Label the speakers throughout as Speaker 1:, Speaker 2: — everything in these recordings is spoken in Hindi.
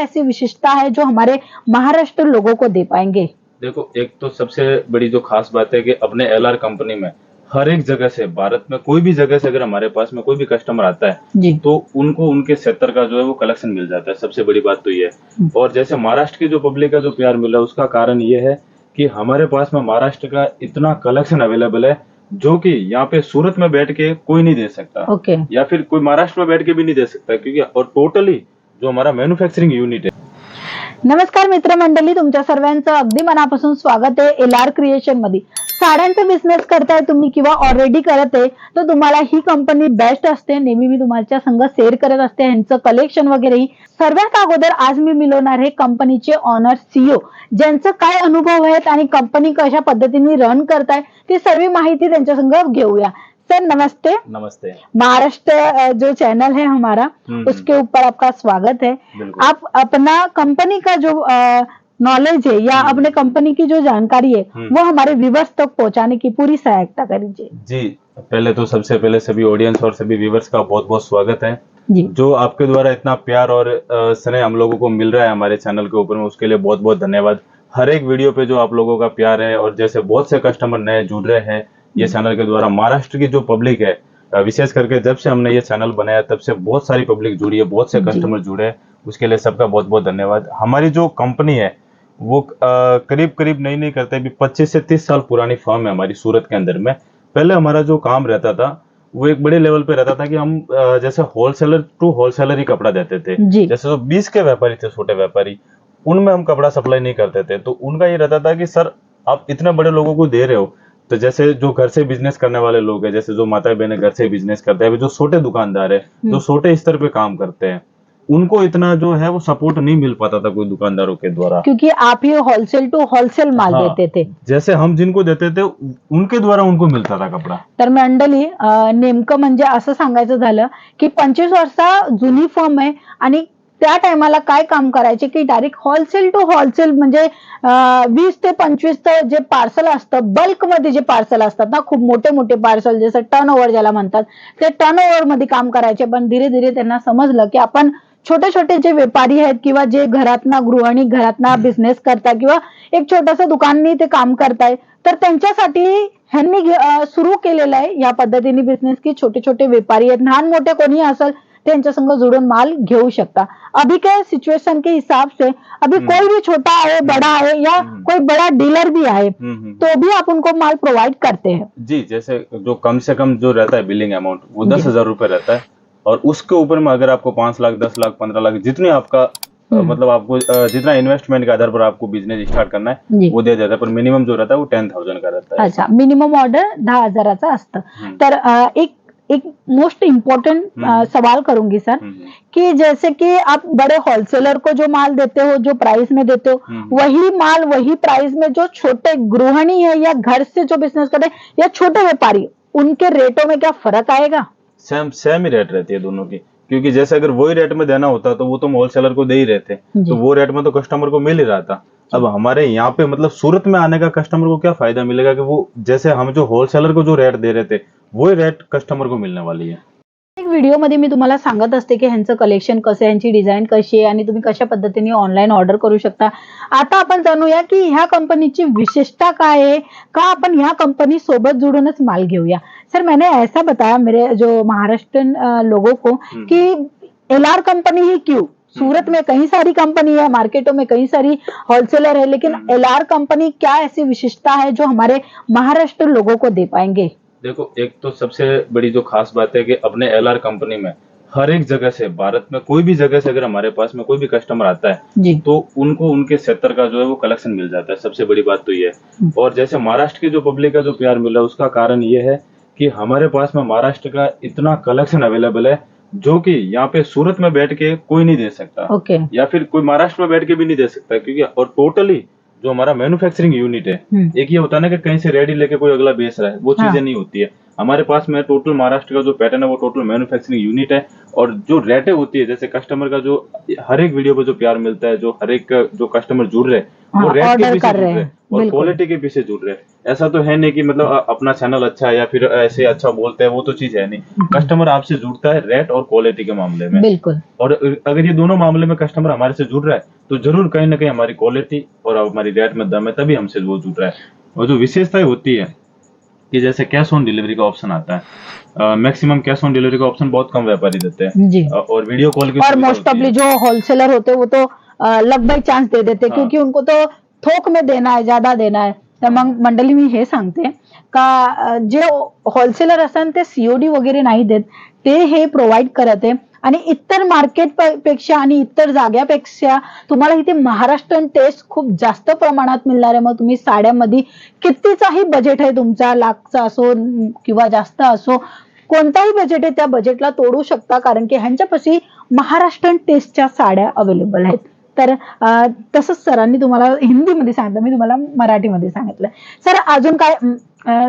Speaker 1: ऐसी विशेषता है जो हमारे महाराष्ट्र लोगों को दे पाएंगे?
Speaker 2: देखो, एक तो सबसे बड़ी जो खास बात है कि अपने एलआर कंपनी में हर एक जगह से, भारत में कोई भी जगह से अगर हमारे पास में कोई भी कस्टमर आता है
Speaker 1: जी।
Speaker 2: तो उनको उनके क्षेत्र का जो है वो कलेक्शन मिल जाता है। सबसे बड़ी बात तो ये है। और जैसे महाराष्ट्र की जो पब्लिक का जो प्यार मिला है उसका कारण ये है कि हमारे पास में महाराष्ट्र का इतना कलेक्शन अवेलेबल है जो कि यहाँ पे सूरत में बैठ के कोई नहीं दे सकता।
Speaker 1: ओके।
Speaker 2: या फिर कोई महाराष्ट्र में बैठ के भी नहीं दे सकता, क्योंकि और टोटली जो हमारा मैन्युफॅक्चरिंग युनिट है।
Speaker 1: नमस्कार मित्रमंडळी, तुमच्या सर्वांचं अगदी मनापासून स्वागत आहे एलआर क्रिएशन मध्ये। साड्यांचा बिझनेस करताय तुम्ही किंवा ऑलरेडी करत आहे तर तुम्हाला ही कंपनी बेस्ट असते। नेहमी मी तुमच्या संग शेअर करत असते यांचं कलेक्शन वगैरे। सर्वात अगोदर आज मी मिळवणार आहे कंपनीचे ऑनर सीईओ, ज्यांचं काय अनुभव आहेत आणि कंपनी कशा पद्धतीने रन करताय ती सर्व माहिती त्यांच्या संग घेऊया। सर नमस्ते।
Speaker 2: नमस्ते।
Speaker 1: महाराष्ट्र जो चैनल है हमारा उसके ऊपर आपका स्वागत है। आप अपना कंपनी का जो नॉलेज है या अपने कंपनी की जो जानकारी है वो हमारे व्यूवर्स तक पहुंचाने की पूरी सहायता करिए।
Speaker 2: जी, पहले तो सबसे पहले सभी ऑडियंस और सभी व्यूवर्स का बहुत बहुत स्वागत है
Speaker 1: जी।
Speaker 2: जो आपके द्वारा इतना प्यार और स्नेह हम लोगों को मिल रहा है हमारे चैनल के ऊपर में, उसके लिए बहुत बहुत धन्यवाद। हर एक वीडियो पे जो आप लोगों का प्यार है और जैसे बहुत से कस्टमर नए जुड़ रहे हैं ये चैनल के द्वारा। महाराष्ट्र की जो पब्लिक है, विशेष करके जब से हमने ये चैनल बनाया तब से बहुत सारी पब्लिक जुड़ी है, बहुत से कस्टमर जुड़े हैं, उसके लिए सबका बहुत बहुत धन्यवाद। हमारी जो कंपनी है वो करीब करीब नहीं करते भी 25 से 30 साल पुरानी फर्म है हमारी सूरत के अंदर में। पहले हमारा जो काम रहता था वो एक बड़े लेवल पे रहता था कि हम जैसे होलसेलर टू होलसेलर ही कपड़ा देते थे। जैसे जो 20 के व्यापारी थे, छोटे व्यापारी, उनमें हम कपड़ा सप्लाई नहीं करते थे। तो उनका ये रहता था कि सर आप इतने बड़े लोगों को दे रहे हो, तो जैसे जो घर से बिजनेस करने वाले लोग हैं, जैसे जो माता बहने घर से बिजनेस करते हैं, जो छोटे दुकानदार है, जो छोटे स्तर पे काम करते हैं, उनको इतना जो है वो सपोर्ट नहीं मिल पाता था कोई दुकानदारों के द्वारा,
Speaker 1: क्योंकि आप ही होलसेल टू होलसेल माल देते थे।
Speaker 2: जैसे हम जिनको देते थे उनके द्वारा उनको मिलता था कपडा।
Speaker 1: तर मंडळी नेमकं म्हणजे असं सांगायचं झालं की 25 वर्षा जुनी फर्म आहे आणि त्या टायमाला काय काम करायचे की डायरेक्ट होलसेल टू होलसेल म्हणजे 20 ते 25 जे पार्सल असतं, बल्क मध्ये जे पार्सल असतात ना, खूप मोठे मोठे पार्सल जसं टर्नओव्हर ज्याला म्हणतात, ते टर्नओव्हर मध्ये काम करायचे। पण धीरे धीरे त्यांना समजलं की आपण छोटे छोटे जे व्यापारी आहेत किंवा जे घरातना गृहिणी घरातना बिझनेस करतात किंवा एक छोटंसं दुकाननी ते काम करताय, तर त्यांच्यासाठी ह्यांनी सुरू केलेलं आहे या पद्धतीने बिझनेस की छोटे छोटे व्यापारी आहेत, लहान मोठे कोणी असेल त्यांच्या संग जुड़ून माल घेऊ शकता। अभी के सिचुएशन के हिसाब से अभी कोई भी छोटा है, बड़ा है या कोई बड़ा डीलर भी है तो भी आप उनको माल प्रोवाइड करते हैं।
Speaker 2: जी, जैसे जो कम से कम जो रहता है बिलिंग अमाउंट वो 10,000 रुपए रहता है, और उसके ऊपर में अगर आपको 5 लाख 10 लाख 15 लाख जितनी आपका मतलब आपको जितना इन्वेस्टमेंट के आधार पर आपको बिजनेस स्टार्ट करना है वो दे जाता है, पर मिनिमम जो रहता है वो 10,000 का रहता है।
Speaker 1: अच्छा, मिनिमम ऑर्डर 10,000 असतं। तर एक मोस्ट इम्पोर्टेंट सवाल करूंगी सर कि जैसे कि आप बड़े होलसेलर को जो माल देते हो, जो प्राइस में देते हो, वही माल वही प्राइस में जो छोटे गृहिणी है या घर से जो बिजनेस करते हैं या छोटे व्यापारी, उनके रेटों में क्या फर्क आएगा?
Speaker 2: सेम ही रेट रहती है दोनों की, क्योंकि जैसे अगर वही रेट में देना होता तो वो तो होलसेलर को दे ही रहे थे, तो वो रेट में तो कस्टमर को मिल ही रहा था। अब हमारे यहाँ पे मतलब सूरत में आने का कस्टमर को क्या फायदा मिलेगा कि वो जैसे हम जो होलसेलर को जो रेट दे रहे थे वही रेट कस्टमर को मिलने वाली है।
Speaker 1: एक व्हिडिओ मध्ये मी तुम्हाला सांगत असते की ह्यांचं कलेक्शन कसं आहे, ह्यांची डिझाईन कशी आहे आणि तुम्ही कशा पद्धतीने ऑनलाईन ऑर्डर करू शकता। आता आपण जाणूया की ह्या कंपनीची विशेषता काय आहे, का आपण ह्या कंपनी सोबत जुड़ूनच माल घेऊया। सर मैंने ऐसा बताया मेरे जो महाराष्ट्रन लोगों को कि एलआर कंपनी ही क्यों, सूरत में कई सारी कंपनी है, मार्केटों में कई सारी होलसेलर है, लेकिन एलआर कंपनी क्या ऐसी विशेषता है जो हमारे महाराष्ट्र लोगों को दे पाएंगे?
Speaker 2: देखो, एक तो सबसे बड़ी जो खास बात है कि अपने एलआर कंपनी में हर एक जगह से, भारत में कोई भी जगह से अगर हमारे पास में कोई भी कस्टमर आता है तो उनको उनके क्षेत्र का जो है वो कलेक्शन मिल जाता है। सबसे बड़ी बात तो ये है। और जैसे महाराष्ट्र की जो पब्लिक का जो प्यार मिला है उसका कारण ये है कि हमारे पास में महाराष्ट्र का इतना कलेक्शन अवेलेबल है जो कि यहाँ पे सूरत में बैठ के कोई नहीं दे सकता। या फिर कोई महाराष्ट्र में बैठ के भी नहीं दे सकता, क्योंकि और टोटली जो हमारा मैन्युफैक्चरिंग यूनिट है, एक ये होता है ना कि कहीं से रेडी लेके कोई अगला बेच रहा है, वो चीजें नहीं होती है। हमारे पास में टोटल महाराष्ट्र का जो पैटर्न है वो टोटल मैन्युफैक्चरिंग यूनिट है, और जो रेटें होती है जैसे कस्टमर का जो हर एक वीडियो पे जो प्यार मिलता है, जो हर एक जो कस्टमर जुड़ रहे हैं वो रेट के
Speaker 1: ऑर्डर
Speaker 2: पीछे
Speaker 1: कर
Speaker 2: जुड़
Speaker 1: रहे
Speaker 2: रहे
Speaker 1: हैं,
Speaker 2: हैं और
Speaker 1: बिल्कुल
Speaker 2: क्वालिटी के पीछे जुड़ रहे हैं। ऐसा तो है नहीं कि मतलब अपना चैनल अच्छा है या फिर ऐसे अच्छा बोलते हैं, वो तो चीज है नहीं। कस्टमर आपसे जुड़ता है रेट और क्वालिटी के मामले में,
Speaker 1: बिल्कुल
Speaker 2: और अगर ये दोनों मामले में कस्टमर हमारे से जुड़ रहा है तो जरूर कहीं ना कहीं हमारी क्वालिटी और हमारी रेट में दम है, तभी हमसे वो जुड़ रहा है। और जो विशेषताएं होती है कि जैसे कैश ऑन डिलीवरी का ऑप्शन आता है, मैक्सिमम कैश ऑन डिलीवरी का ऑप्शन बहुत कम व्यापारी देते हैं,
Speaker 1: जी।
Speaker 2: और वीडियो कॉल की
Speaker 1: और
Speaker 2: सुविधा
Speaker 1: मोस्ट
Speaker 2: होती
Speaker 1: ऑफली
Speaker 2: है।
Speaker 1: जो होलसेलर होते हैं वो तो लक बाय चान्स दे देते
Speaker 2: हाँ।
Speaker 1: क्योंकि उनको तो थोक में देना आहे, ज्यादा देना आहे. तर मग मंडळी मी हे सांगते का जे होलसेलर असतात ते सीओडी वगैरे नाही देत, ते हे प्रोव्हाइड करत आहे आणि इतर मार्केट पेक्षा आणि इतर जाग्यापेक्षा तुम्हाला इथे महाराष्ट्रीयन टेस्ट खूप जास्त प्रमाणात मिळणार आहे. मग तुम्ही साड्यामध्ये कितीचाही बजेट आहे तुमचा, लाखचा असो किंवा जास्त असो, कोणताही बजेट आहे त्या बजेटला तोडू शकता, कारण की ह्यांच्यापाशी महाराष्ट्रीयन टेस्टच्या साड्या अवेलेबल आहेत. तर तसंच सरांनी तुम्हाला हिंदीमध्ये सांगितलं, मी तुम्हाला मराठीमध्ये सांगितलं. सर अजून काय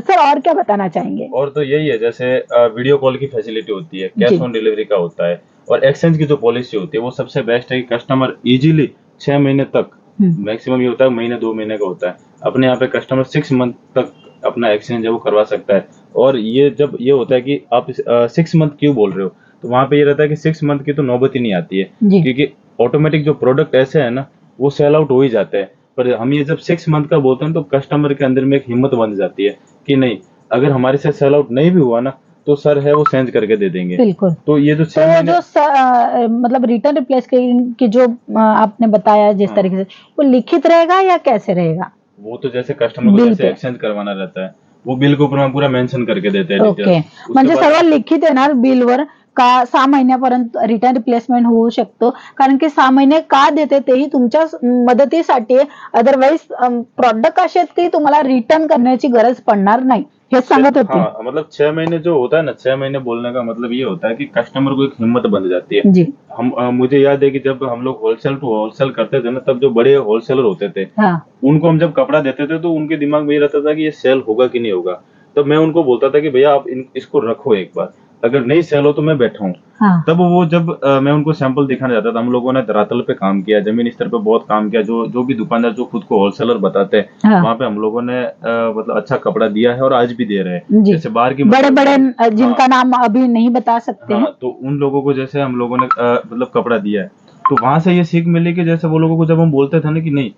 Speaker 1: सर और क्या बताना चाहेंगे?
Speaker 2: और तो यही है, जैसे वीडियो कॉल की फैसिलिटी होती है, कैश
Speaker 1: जी।
Speaker 2: ऑन डिलीवरी का होता है, और एक्सचेंज की जो पॉलिसी होती है वो सबसे बेस्ट है कि कस्टमर इजीली 6 महीने तक, मैक्सिमम ये होता है महीने 2 महीने का होता है, अपने यहाँ पे कस्टमर 6 मंथ तक अपना एक्सचेंज है वो करवा सकता है। और ये जब ये होता है कि आप 6 मंथ क्यों बोल रहे हो, तो वहां पे ये रहता है कि 6 मंथ की तो नौबत ही नहीं आती है,
Speaker 1: जी।
Speaker 2: क्योंकि ऑटोमेटिक जो प्रोडक्ट ऐसे है ना वो सेल आउट हो ही जाते हैं। पर हम ये जब 6 मंथ का बोलते हैं तो कस्टमर के अंदर में एक हिम्मत बन जाती है कि नहीं, अगर हमारे से सेल आउट नहीं भी हुआ ना तो सर है वो चेंज करके दे देंगे।
Speaker 1: बिल्कुल।
Speaker 2: तो ये जो 6
Speaker 1: तो
Speaker 2: महीने,
Speaker 1: जो मतलब रिटर्न रिप्लेस की जो आपने बताया जिस तरीके से, वो लिखित रहेगा या कैसे रहेगा?
Speaker 2: वो तो जैसे कस्टमर को
Speaker 1: बिल
Speaker 2: जैसे
Speaker 1: पे।
Speaker 2: एक्सचेंज करवाना रहता है वो बिल के ऊपर में पूरा मेंशन करके देते हैं
Speaker 1: ओके,
Speaker 2: डिटेल्स।
Speaker 1: म्हणजे सर्व लिखित येणार बिलवर का 6 महिन्यापर्यंत रिटर्न रिप्लेसमेंट होऊ शकतो, कारण की 6 महिने का देते तेही तुमच्या मदतीसाठी आहे. अदरवाईज प्रॉडक्ट असे आहेत की तुम्हाला रिटर्न करण्याची गरज पडणार नाही, हे सांगत होते.
Speaker 2: हाँ, मतलब 6 महीने जो होता है ना, 6 महीने बोलने का मतलब ये होता है कि कस्टमर को एक हिम्मत बन जाती है।
Speaker 1: जी।
Speaker 2: हम मुझे याद है कि जब हम लोग होलसेल टू होलसेल करते थे ना, तब जो बड़े होलसेलर होते थे
Speaker 1: हाँ।
Speaker 2: उनको हम जब कपड़ा देते थे तो उनके दिमाग में ये रहता था कि ये सेल होगा कि नहीं होगा। तब मैं उनको बोलता था कि भैया आप इसको रखो एक बार, अगर नहीं सेल हो तो मैं बैठा हूँ।
Speaker 1: हाँ।
Speaker 2: तब वो जब मैं उनको सैंपल दिखाने जाता था, हम लोगों ने धरातल पे काम किया, जमीन स्तर पे बहुत काम किया, जो भी दुकानदार जो खुद को होलसेलर बताते हैं
Speaker 1: हाँ।
Speaker 2: वहाँ पे हम लोगों ने मतलब अच्छा कपड़ा दिया है और आज भी दे रहे हैं।
Speaker 1: जी।
Speaker 2: जैसे बाहर की
Speaker 1: बड़े बड़े जिनका
Speaker 2: हाँ,
Speaker 1: नाम अभी नहीं बता सकते हैं।
Speaker 2: हाँ, तो उन लोगों को जैसे हम लोगों ने मतलब कपड़ा दिया है, तो वहां से ये सीख मिली कि जैसे वो लोगों को जब हम बोलते थे ना कि नहीं,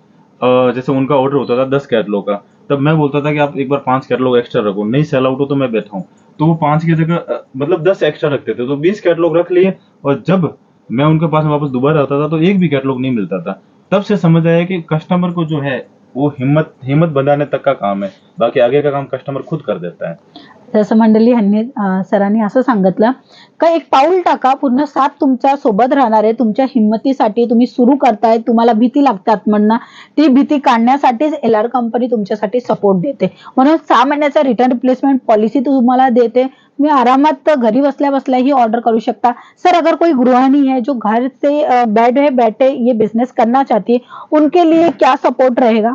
Speaker 2: जैसे उनका ऑर्डर होता था 10 कैटलॉग का, तब मैं बोलता था कि आप एक बार 5 कैटलॉग एक्स्ट्रा रखो, नहीं सेल आउट हो तो मैं बैठा हूँ। तो वो 5 की जगह मतलब 10 एक्स्ट्रा रखते थे, तो 20 कैटलॉग रख लिए, और जब मैं उनके पास वापस दोबारा आता था तो एक भी कैटलॉग नहीं मिलता था। तब से समझ आया कि कस्टमर को जो है वो हिम्मत बनाने तक का काम है, बाकी आगे का काम कस्टमर खुद कर देता है।
Speaker 1: जसं मंडळी ह्यांनी सरांनी असं सांगितलं का एक पाऊल टाका, पूर्ण साथ तुमच्या सोबत राहणार आहे. तुमच्या हिंमतीसाठी तुम्ही सुरू करताय, तुम्हाला भीती लागतात म्हणणं, ती भीती काढण्यासाठीच एलआर कंपनी तुमच्यासाठी सपोर्ट देते. म्हणून 6 महिन्याचा रिटर्न रिप्लेसमेंट पॉलिसी तुम्हाला देते. तुम्ही आरामात घरी बसल्या बसल्या ही ऑर्डर करू शकता. सर अगर कोई गृहिणी है जो घर से बैठे ये बिजनेस करना चाहती है, उनके लिए क्या सपोर्ट रहेगा?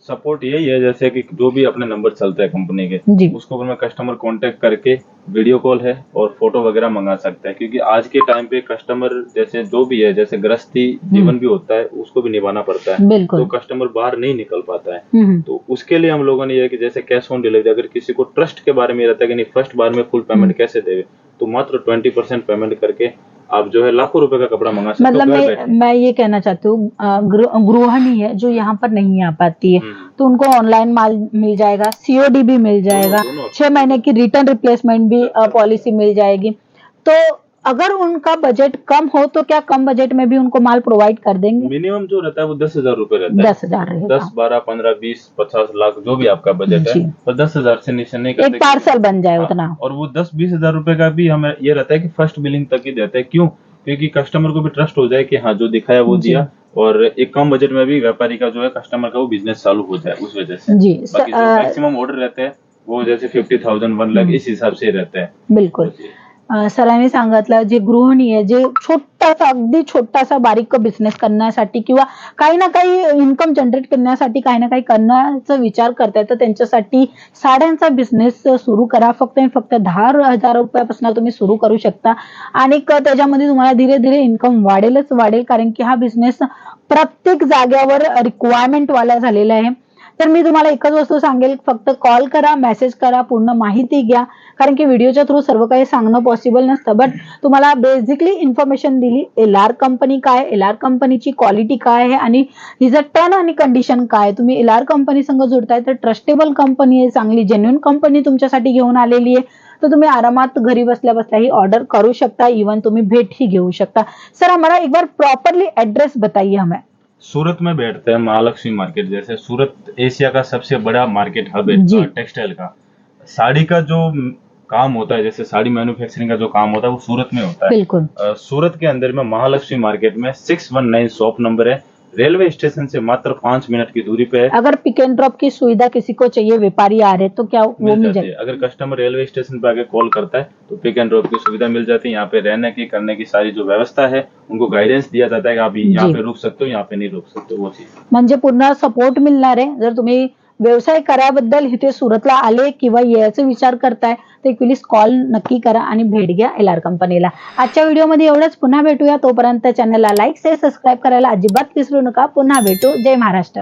Speaker 2: सपोर्ट यही है जैसे कि जो भी अपने नंबर चलते हैं कंपनी के,
Speaker 1: जी।
Speaker 2: उसको ऊपर में कस्टमर कांटेक्ट करके वीडियो कॉल है और फोटो वगैरह मंगा सकता है, क्योंकि आज के टाइम पे कस्टमर जैसे जो भी है, जैसे गृहस्थी जीवन भी होता है उसको भी निभाना पड़ता है,
Speaker 1: बिल्कुल।
Speaker 2: तो कस्टमर बाहर नहीं निकल पाता है। तो उसके लिए हम लोगों ने ये कि जैसे कैश ऑन डिलीवरी, अगर किसी को ट्रस्ट के बारे में रहता है कि नहीं फर्स्ट बार में फुल पेमेंट कैसे देवे, तो मात्र 20% पेमेंट करके आप जो है लाखों रुपए का कपड़ा मंगा सकते हो
Speaker 1: मतलब
Speaker 2: घर बैठे।
Speaker 1: मैं ये कहना चाहती हूँ गृहिणी है जो यहाँ पर नहीं आ पाती है, तो उनको ऑनलाइन माल मिल जाएगा, सीओडी भी मिल जाएगा,
Speaker 2: दोनों
Speaker 1: 6 महीने की रिटर्न रिप्लेसमेंट भी पॉलिसी मिल जाएगी। तो अगर उनका बजट कम हो तो क्या कम बजट में भी उनको माल प्रोवाइड कर देंगे?
Speaker 2: मिनिमम जो रहता है वो 10,000 रुपए रहता है।
Speaker 1: 10,000 रहेगा।
Speaker 2: 10, 12, 15, 20, 50 लाख जो भी आपका बजट
Speaker 1: जी।
Speaker 2: है, पर 10,000 से नीचे नहीं करते।
Speaker 1: एक पार्सल बन जाए
Speaker 2: हाँ,
Speaker 1: उतना।
Speaker 2: और वो 10-20 हजार रुपए का भी हमें ये रहता है कि फर्स्ट बिलिंग तक ही देते हैं। क्यों? क्योंकि कस्टमर को भी ट्रस्ट हो जाए कि हाँ जो दिखाया वो
Speaker 1: जी।
Speaker 2: दिया, और एक कम बजट में भी व्यापारी का जो है कस्टमर का वो बिजनेस चालू हो जाए उस वजह से।
Speaker 1: जी।
Speaker 2: बाकी जो मैक्सिमम ऑर्डर रहते हैं वो जैसे 50,000, 1 लाख इस हिसाब से रहते हैं।
Speaker 1: बिल्कुल। सरांनी सांगितलं, जे गृहिणी आहे, जे छोटासा अगदी छोटासा बारीक बिझनेस करण्यासाठी किंवा काही ना काही इन्कम जनरेट करण्यासाठी काही ना काही करण्याचा विचार करताय, तर त्यांच्यासाठी साड्यांचा बिझनेस सुरू करा. फक्त आणि फक्त 10,000 रुपयापासून तुम्ही सुरू करू शकता आणि त्याच्यामध्ये तुम्हाला धीरे धीरे इन्कम वाढेलच वाढेल, कारण की हा बिझनेस प्रत्येक जागेवर रिक्वायरमेंट वाला झालेला आहे. तर मी तुम्हाला एकच वस्तू सांगेल, फक्त कॉल करा, मेसेज करा, पूर्ण माहिती घ्या, कारण की व्हिडिओच्या थ्रू सर्व काही सांगणं पॉसिबल नसतं. बट तुम्हाला बेसिकली इन्फॉर्मेशन दिली. LR कंपनी काय, LR कंपनीची क्वालिटी काय आहे आणि हिचं टर्न आणि कंडिशन काय. तुम्ही LR कंपनी संग जुडताय तर ट्रस्टेबल कंपनी आहे, चांगली जेन्युइन कंपनी तुमच्यासाठी घेऊन आलेली आहे. तर तुम्ही आरामात घरी बसल्या बसल्या ही ऑर्डर करू शकता, इवन तुम्ही भेटही घेऊ शकता. सर हमारा एक बार प्रॉपरली एड्रेस बताइए हमें.
Speaker 2: सूरत में बैठते हैं महालक्ष्मी मार्केट। जैसे सूरत एशिया का सबसे बड़ा मार्केट हब
Speaker 1: जी।
Speaker 2: है टेक्सटाइल का। साड़ी का जो काम होता है, जैसे साड़ी मैन्युफैक्चरिंग का जो काम होता है वो सूरत में होता है।
Speaker 1: बिल्कुल
Speaker 2: सूरत के अंदर में महालक्ष्मी मार्केट में 619 शॉप नंबर है। रेलवे स्टेशन से मात्र 5 मिनट की दूरी पे है।
Speaker 1: अगर पिक एंड ड्रॉप की सुविधा किसी को चाहिए, व्यापारी आ रहे तो क्या वो मिल
Speaker 2: मिल जाती
Speaker 1: जाएगी?
Speaker 2: है। अगर कस्टमर रेलवे स्टेशन पे आके कॉल करता है तो पिक एंड ड्रॉप की सुविधा मिल जाती है। यहाँ पे रहने की करने की सारी जो व्यवस्था है उनको गाइडेंस दिया जाता है कि आप यहाँ
Speaker 1: जी।
Speaker 2: पे रुक सकते हो, यहाँ पे नहीं रुक सकते, वो चीज।
Speaker 1: म्हणजे पूर्ण सपोर्ट मिळणार आहे. जर तुम्ही व्यवसाय कराबद्दल इथे सुरतला आले किंवा यायचा विचार करताय तर प्लीज कॉल नक्की करा आणि भेट घ्या LR कंपनीला. आजच्या व्हिडिओमध्ये एवढंच. पुन्हा भेटूया. तोपर्यंत चॅनलला लाईक शेअर सबस्क्राईब करायला अजिबात विसरू नका. पुन्हा भेटू. जय महाराष्ट्र.